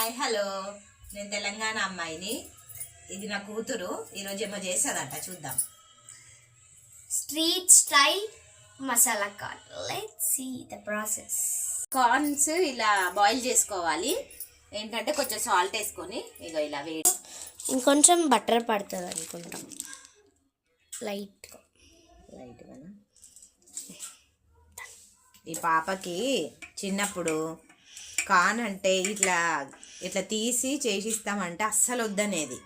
Hi hello, నేను తెలంగాణ అమ్మాయిని. ఇది నా కూతురు. ఈరోజు ఏమో చేస్తుందంట, చూద్దాం. Street style masala corn. Let's see the process. Corns ఇలా బాయిల్ చేసుకోవాలి. ఏంటంటే కొంచెం సాల్ట్ వేసుకొని ఇగో ఇలా వేడి. ఇంకొంచెం బటర్ పడుతుంది అనుకుంటాం, లైట్గా. ఈ పాపకి చిన్నప్పుడు కార్న్ అంటే ఇట్లా ఇట్లా తీసి చేసిస్తామంటే అస్సలు వద్దనేది.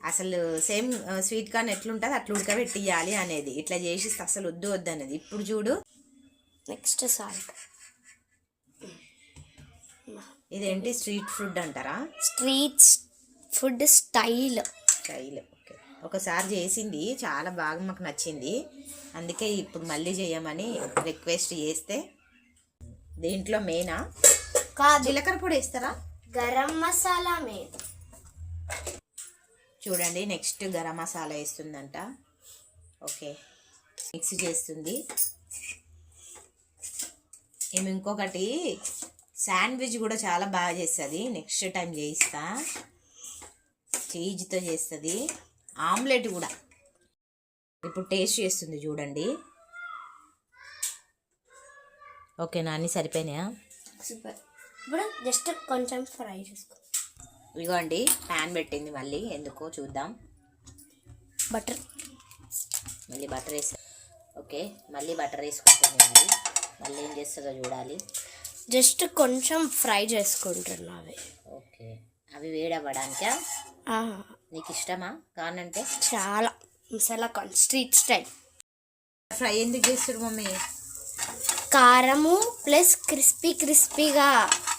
అసలు సేమ్ స్వీట్ కార్న్ ఎట్లుంటుంది అట్లా ఉడకబెట్టియాలి అనేది. ఇట్లా చేసిస్తే అసలు వద్దనేది. ఇప్పుడు చూడు, నెక్స్ట్ సాల్ట్. ఇదేంటి స్ట్రీట్ ఫుడ్ అంటారా? Street food style. ఓకే. ఒకసారి చేసింది, చాలా బాగా మాకు నచ్చింది. అందుకే ఇప్పుడు మళ్ళీ చేయమని రిక్వెస్ట్ చేస్తే. దీంట్లో మెయినా జీలకర్ర పొడి వేస్తారా? గరం మసాలా మెయిన్. చూడండి, నెక్స్ట్ గరం మసాలా వేస్తుందంట. ఓకే, మిక్స్ చేస్తుంది. ఏమి ఇంకొకటి శాండ్విచ్ కూడా చాలా బాగా చేస్తుంది. నెక్స్ట్ టైం చేయిస్తా. చీజ్తో చేస్తుంది. ఆమ్లెట్ కూడా. ఇప్పుడు టేస్ట్ చేస్తుంది చూడండి. ఓకే, అన్నీ సరిపోయినాయా? సూపర్. ఇప్పుడు జస్ట్ కొంచెం ఫ్రై చేసుకో. ఇదిగోండి, ప్యాన్ పెట్టింది మళ్ళీ, ఎందుకో చూద్దాం. బటర్, మళ్ళీ బటర్ వేసి. ఓకే, మళ్ళీ బటర్ వేసుకుంటుంది. మళ్ళీ ఏం చేస్తుందో చూడాలి. జస్ట్ కొంచెం ఫ్రై చేసుకుంటున్నావి. ఓకే, అవి వేడవ్వడానికా? నీకు ఇష్టమా కార్న్ అంటే? చాలా. Masala corn street style. Fry ఎందుకు చేస్తారు మమ్మీ? కారము ప్లస్ క్రిస్పీగా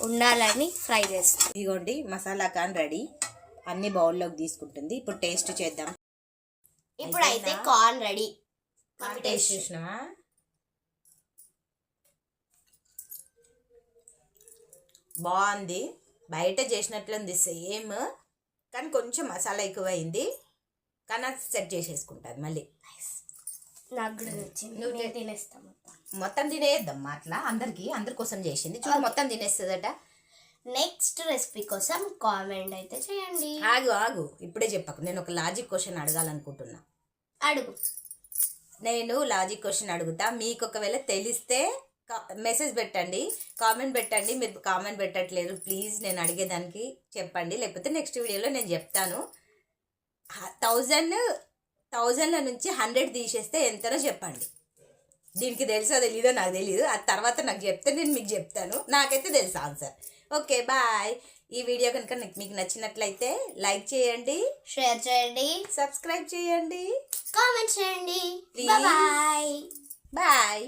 ఉండాలని ఫ్రై చేస్తుంది. ఇదిగోండి, మసాలా కార్న్ రెడీ. అన్ని బౌల్లోకి తీసుకుంటుంది. ఇప్పుడు టేస్ట్ చేద్దాం. ఇప్పుడు అయితే కార్న్ రెడీ. టేస్ట్ చేసినావా? బాగుంది. బయట చేసినట్లుంది సేమ్, కానీ కొంచెం మసాలా ఎక్కువైంది. కానీ అది సెట్ చేసేసుకుంటుంది మళ్ళీ. నాకు కూడా నచ్చింది. నువ్వు తినేస్తాము. మొత్తం తినేద్దాం. అట్లా అందరి కోసం చేసింది. చూడు, మొత్తం తినేస్తుందట. నెక్స్ట్ రెసిపీ కోసం కామెంట్ అయితే చేయండి. ఆగు, ఇప్పుడే చెప్పకు. నేను ఒక లాజిక్ క్వశ్చన్ అడగాలనుకుంటున్నా. అడుగు. నేను లాజిక్ క్వశ్చన్ అడుగుతా. మీకు ఒకవేళ తెలిస్తే మెసేజ్ పెట్టండి, కామెంట్ పెట్టండి. మీరు కామెంట్ పెట్టట్లేదు, ప్లీజ్ నేను అడిగేదానికి చెప్పండి. లేకపోతే నెక్స్ట్ వీడియోలో నేను చెప్తాను. 1000 నుంచి 100 తీసేస్తే ఎంతనో చెప్పండి. దీనికి తెలుసో తెలీదో నాకు తెలియదు. ఆ తర్వాత నాకు చెప్తే నేను మీకు చెప్తాను. నాకైతే తెలుసు ఆన్సర్. Okay, bye. ఈ వీడియో కనుక మీకు నచ్చినట్లయితే లైక్ చేయండి, షేర్ చేయండి, సబ్స్క్రైబ్ చేయండి, కామెంట్ చేయండి. బాయ్.